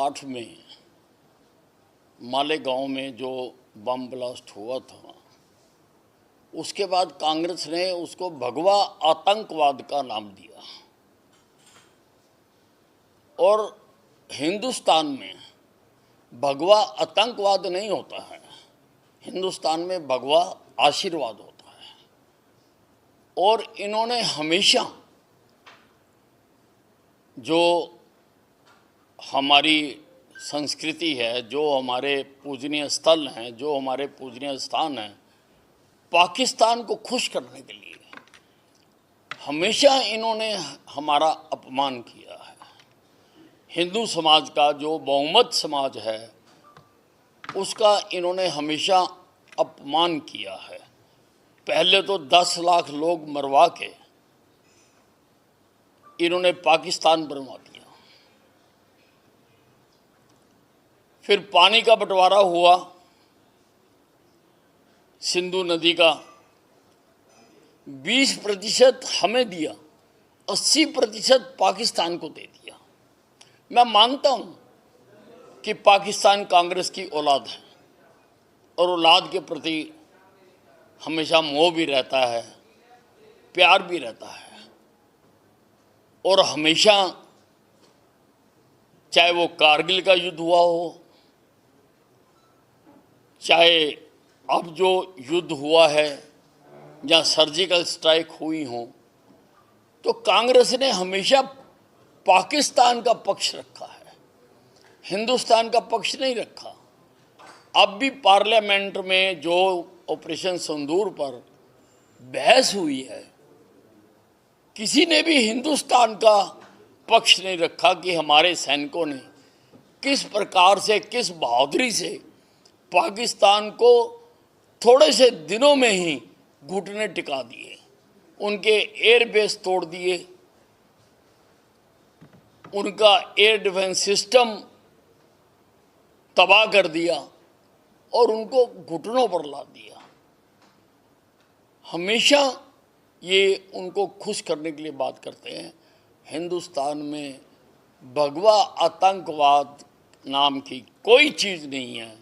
2008 में मालेगांव में जो बम ब्लास्ट हुआ था, उसके बाद कांग्रेस ने उसको भगवा आतंकवाद का नाम दिया। और हिंदुस्तान में भगवा आतंकवाद नहीं होता है, हिंदुस्तान में भगवा आशीर्वाद होता है। और इन्होंने हमेशा जो हमारी संस्कृति है, जो हमारे पूजनीय स्थल हैं, जो हमारे पूजनीय स्थान हैं, पाकिस्तान को खुश करने के लिए हमेशा इन्होंने हमारा अपमान किया है। हिंदू समाज का जो बहुमत समाज है उसका इन्होंने हमेशा अपमान किया है। पहले तो 10 लाख लोग मरवा के इन्होंने पाकिस्तान बनवा दिया। फिर पानी का बंटवारा हुआ, सिंधु नदी का 20% हमें दिया, 80% पाकिस्तान को दे दिया। मैं मानता हूं कि पाकिस्तान कांग्रेस की औलाद है और औलाद के प्रति हमेशा मोह भी रहता है, प्यार भी रहता है। और हमेशा, चाहे वो कारगिल का युद्ध हुआ हो, चाहे अब जो युद्ध हुआ है या सर्जिकल स्ट्राइक हुई हो, तो कांग्रेस ने हमेशा पाकिस्तान का पक्ष रखा है, हिंदुस्तान का पक्ष नहीं रखा। अब भी पार्लियामेंट में जो ऑपरेशन सिंदूर पर बहस हुई है, किसी ने भी हिंदुस्तान का पक्ष नहीं रखा कि हमारे सैनिकों ने किस प्रकार से, किस बहादुरी से पाकिस्तान को थोड़े से दिनों में ही घुटने टिका दिए, उनके एयरबेस तोड़ दिए, उनका एयर डिफेंस सिस्टम तबाह कर दिया और उनको घुटनों पर ला दिया। हमेशा ये उनको खुश करने के लिए बात करते हैं। हिंदुस्तान में भगवा आतंकवाद नाम की कोई चीज़ नहीं है,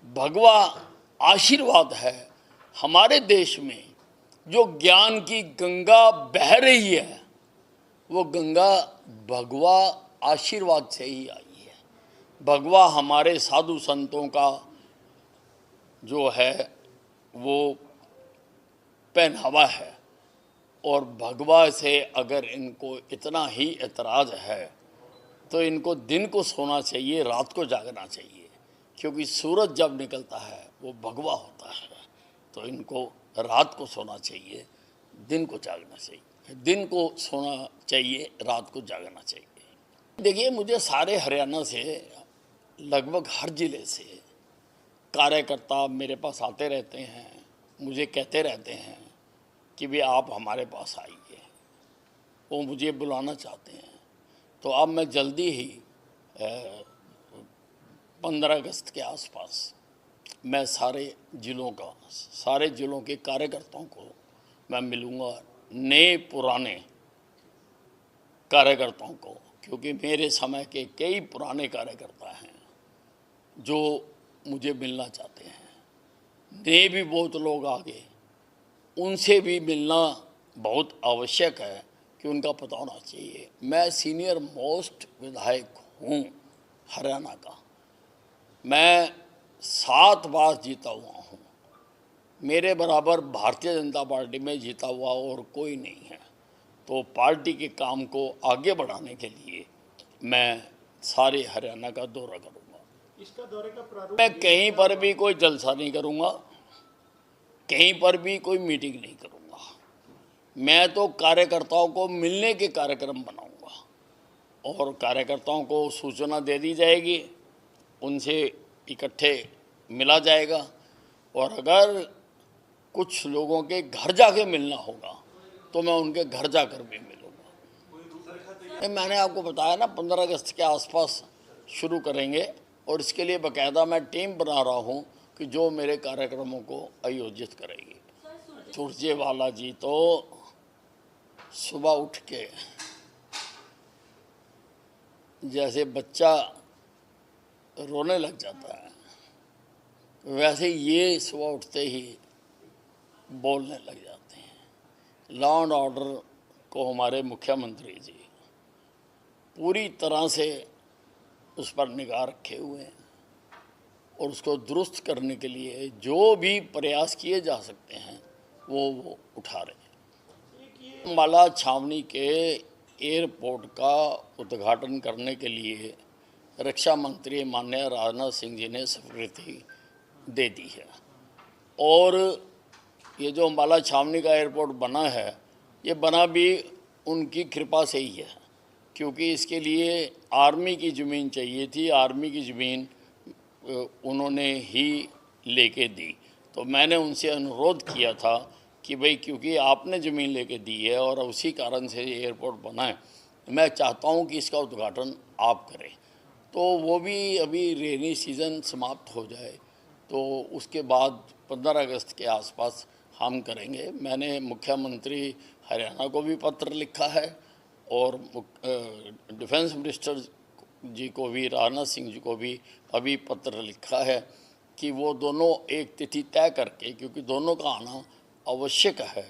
भगवा आशीर्वाद है। हमारे देश में जो ज्ञान की गंगा बह रही है, वो गंगा भगवा आशीर्वाद से ही आई है। भगवा हमारे साधु संतों का जो है वो पहनावा है। और भगवा से अगर इनको इतना ही एतराज़ है तो इनको दिन को सोना चाहिए, रात को जागना चाहिए, क्योंकि सूरज जब निकलता है वो भगवा होता है। तो इनको रात को सोना चाहिए, दिन को जागना चाहिए, दिन को सोना चाहिए, रात को जागना चाहिए। देखिए, मुझे सारे हरियाणा से, लगभग हर ज़िले से कार्यकर्ता मेरे पास आते रहते हैं, मुझे कहते रहते हैं कि भी आप हमारे पास आइए, वो मुझे बुलाना चाहते हैं। तो अब मैं जल्दी ही 15 अगस्त के आसपास मैं सारे ज़िलों के कार्यकर्ताओं को मैं मिलूँगा, नए पुराने कार्यकर्ताओं को, क्योंकि मेरे समय के कई पुराने कार्यकर्ता हैं जो मुझे मिलना चाहते हैं। नए भी बहुत लोग आ गए, उनसे भी मिलना बहुत आवश्यक है कि उनका पता होना चाहिए। मैं सीनियर मोस्ट विधायक हूँ हरियाणा का, मैं 7 बार जीता हुआ हूँ। मेरे बराबर भारतीय जनता पार्टी में जीता हुआ और कोई नहीं है। तो पार्टी के काम को आगे बढ़ाने के लिए मैं सारे हरियाणा का दौरा करूँगा। इसका दौरे का प्रारूप मैं कहीं पर भी कोई जलसा नहीं करूँगा, कहीं पर भी कोई मीटिंग नहीं करूँगा। मैं तो कार्यकर्ताओं को मिलने के कार्यक्रम बनाऊँगा और कार्यकर्ताओं को सूचना दे दी जाएगी, उनसे इकट्ठे मिला जाएगा। और अगर कुछ लोगों के घर जाके मिलना होगा तो मैं उनके घर जाकर भी मिलूँगा। मैंने आपको बताया ना, 15 अगस्त के आसपास शुरू करेंगे और इसके लिए बाकायदा मैं टीम बना रहा हूँ कि जो मेरे कार्यक्रमों को आयोजित करेगी। सुरजेवाला जी तो सुबह उठ के जैसे बच्चा रोने लग जाता है, वैसे ये सुबह उठते ही बोलने लग जाते हैं। लॉ एंड ऑर्डर को हमारे मुख्यमंत्री जी पूरी तरह से उस पर निगाह रखे हुए हैं और उसको दुरुस्त करने के लिए जो भी प्रयास किए जा सकते हैं वो उठा रहे हैं। अम्बाला छावनी के एयरपोर्ट का उद्घाटन करने के लिए रक्षा मंत्री माननीय राजनाथ सिंह जी ने स्वीकृति दे दी है और ये जो अम्बाला छावनी का एयरपोर्ट बना है ये बना भी उनकी कृपा से ही है, क्योंकि इसके लिए आर्मी की ज़मीन चाहिए थी। आर्मी की ज़मीन उन्होंने ही लेके दी, तो मैंने उनसे अनुरोध किया था कि भाई क्योंकि आपने ज़मीन लेके दी है और उसी कारण से एयरपोर्ट बना है, मैं चाहता हूं कि इसका उद्घाटन आप करें। तो वो भी अभी रेनी सीज़न समाप्त हो जाए तो उसके बाद 15 अगस्त के आसपास हम करेंगे। मैंने मुख्यमंत्री हरियाणा को भी पत्र लिखा है और डिफेंस मिनिस्टर जी को भी, राजनाथ सिंह जी को भी अभी पत्र लिखा है कि वो दोनों एक तिथि तय करके, क्योंकि दोनों का आना आवश्यक है,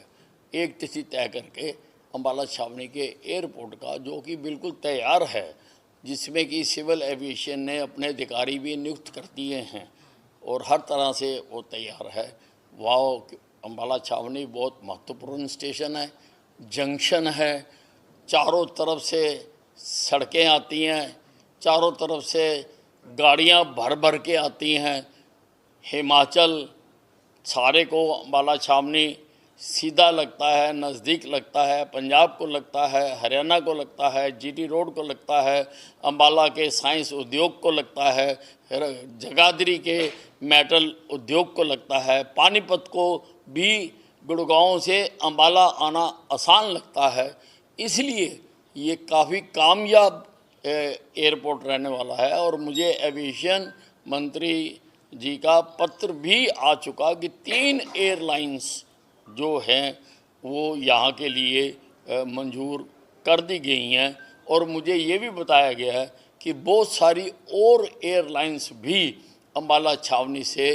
एक तिथि तय करके अम्बाला छावनी के एयरपोर्ट का, जो कि बिल्कुल तैयार है, जिसमें कि सिविल एविएशन ने अपने अधिकारी भी नियुक्त कर दिए हैं और हर तरह से वो तैयार है। वह अम्बाला छावनी बहुत महत्वपूर्ण स्टेशन है, जंक्शन है, चारों तरफ से सड़कें आती हैं, चारों तरफ से गाड़ियां भर भर के आती हैं। हिमाचल सारे को अम्बाला छावनी सीधा लगता है, नज़दीक लगता है, पंजाब को लगता है, हरियाणा को लगता है, जीटी रोड को लगता है, अम्बाला के साइंस उद्योग को लगता है, जगाधरी के मेटल उद्योग को लगता है, पानीपत को भी गुड़गांव से अम्बाला आना आसान लगता है। इसलिए ये काफ़ी कामयाब एयरपोर्ट रहने वाला है और मुझे एविएशन मंत्री जी का पत्र भी आ चुका कि 3 एयरलाइंस जो हैं वो यहाँ के लिए मंजूर कर दी गई हैं और मुझे ये भी बताया गया है कि बहुत सारी और एयरलाइंस भी अम्बाला छावनी से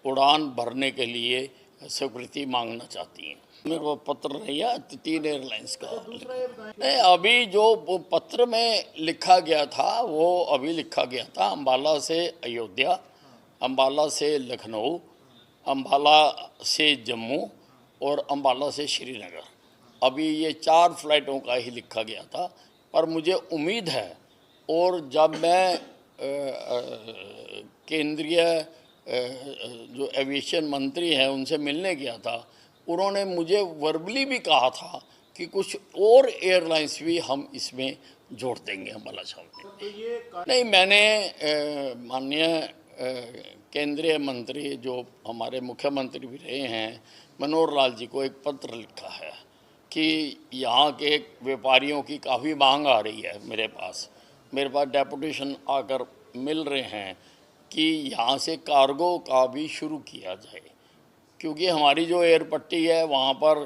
उड़ान भरने के लिए स्वीकृति मांगना चाहती हैं। मेरे को पत्र नहीं है 3 एयरलाइंस का। नहीं, अभी जो पत्र में लिखा गया था वो अभी लिखा गया था अम्बाला से अयोध्या, अम्बाला से लखनऊ, अम्बाला से जम्मू और अम्बाला से श्रीनगर। अभी ये 4 फ्लाइटों का ही लिखा गया था, पर मुझे उम्मीद है, और जब मैं केंद्रीय जो एविएशन मंत्री हैं उनसे मिलने गया था, उन्होंने मुझे वर्बली भी कहा था कि कुछ और एयरलाइंस भी हम इसमें जोड़ देंगे अम्बाला छावनी। नहीं, मैंने माननीय केंद्रीय मंत्री जो हमारे मुख्यमंत्री भी रहे हैं मनोहर लाल जी को एक पत्र लिखा है कि यहाँ के व्यापारियों की काफ़ी मांग आ रही है। मेरे पास डेपुटेशन आकर मिल रहे हैं कि यहाँ से कार्गो का भी शुरू किया जाए, क्योंकि हमारी जो एयर पट्टी है वहाँ पर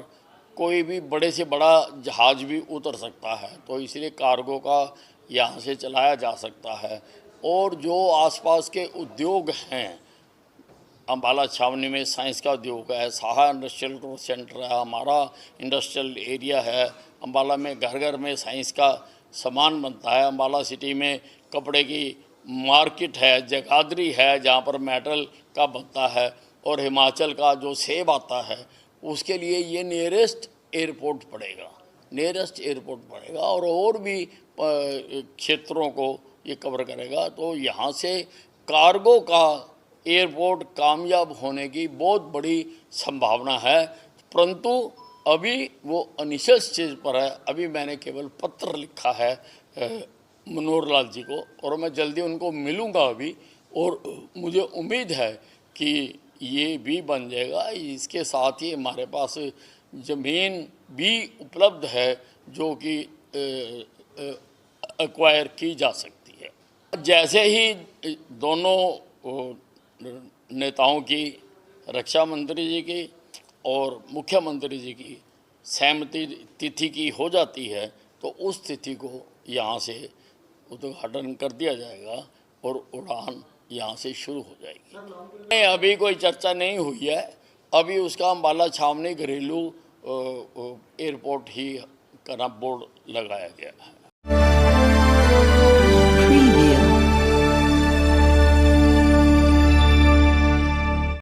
कोई भी बड़े से बड़ा जहाज़ भी उतर सकता है, तो इसलिए कार्गो का यहाँ से चलाया जा सकता है। और जो आसपास के उद्योग हैं, अम्बाला छावनी में साइंस का उद्योग है, साहा इंडस्ट्रियल ग्रोथ सेंटर है, हमारा इंडस्ट्रियल एरिया है, अम्बाला में घर घर में साइंस का सामान बनता है, अम्बाला सिटी में कपड़े की मार्केट है, जगाधरी है जहाँ पर मेटल का बनता है, और हिमाचल का जो सेब आता है उसके लिए ये नियरेस्ट एयरपोर्ट पड़ेगा और भी क्षेत्रों को ये कवर करेगा। तो यहाँ से कार्गो का एयरपोर्ट कामयाब होने की बहुत बड़ी संभावना है, परंतु अभी वो इनिशियल स्टेज पर है। अभी मैंने केवल पत्र लिखा है मनोहर लाल जी को और मैं जल्दी उनको मिलूँगा अभी, और मुझे उम्मीद है कि ये भी बन जाएगा। इसके साथ ही हमारे पास ज़मीन भी उपलब्ध है जो कि एक्वायर की जा सकती है। जैसे ही दोनों नेताओं की, रक्षा मंत्री जी की और मुख्यमंत्री जी की सहमति तिथि की हो जाती है तो उस तिथि को यहाँ से उद्घाटन कर दिया जाएगा और उड़ान यहाँ से शुरू हो जाएगी। नहीं, अभी कोई चर्चा नहीं हुई है। अभी उसका अम्बाला छावनी घरेलू एयरपोर्ट ही का बोर्ड लगाया गया है।